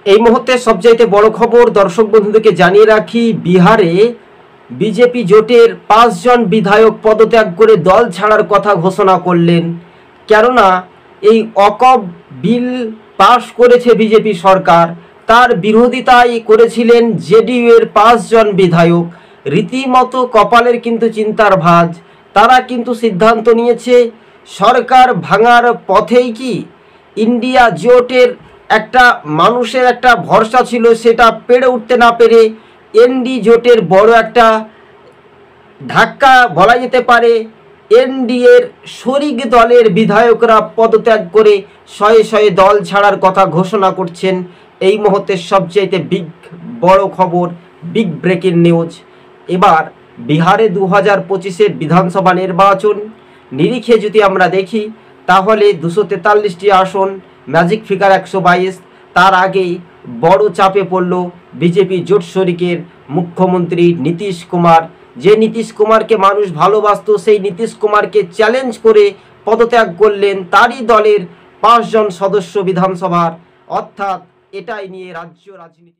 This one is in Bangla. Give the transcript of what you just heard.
এই মুহূর্তে সবচাইতে বড় খবর দর্শক বন্ধুদেরকে জানিয়ে রাখি, বিহারে বিজেপি জোটের 5 জন বিধায়ক পদত্যাগ করে দল ছাড়ার কথা ঘোষণা করলেন। কেননা এই ওয়াকফ বিল পাশ করেছে বিজেপি সরকার, তার বিরোধিতাই করেছিলেন জেডিইউ এর 5 জন বিধায়ক। রীতিমতো কপালের কিন্তু চিন্তার ভাঁজ। তারা কিন্তু সিদ্ধান্ত নিয়েছে সরকার ভাঙার পথেই কি ইন্ডিয়া জোটের একটা মানুষের একটা ভরসা ছিল, সেটা পেরে উঠতে না পেরে এনডি জোটের বড় একটা ধাক্কা বলা যেতে পারে। এনডিএর শরিক দলের বিধায়করা পদত্যাগ করে শয়ে শয়ে দল ছাড়ার কথা ঘোষণা করছেন। এই মুহূর্তে সবচেয়ে বড় খবর, বিগ ব্রেকিং নিউজ। এবার বিহারে 2025-এর বিধানসভা নির্বাচন নিরিখে যদি আমরা দেখি, তাহলে 243টি আসন, ম্যাজিক ফিগার 122। তার আগেই বড় চাপে পড়ল বিজেপি জোট শরিকের মুখ্যমন্ত্রী নীতিশ কুমার। যে নীতিশ কুমারকে মানুষ ভালোবাসত, সেই নীতিশ কুমারকে চ্যালেঞ্জ করে পদত্যাগ করলেন তারই দলের 5 জন সদস্য বিধানসভার। অর্থাৎ এটাই নিয়ে রাজ্য রাজনীতি।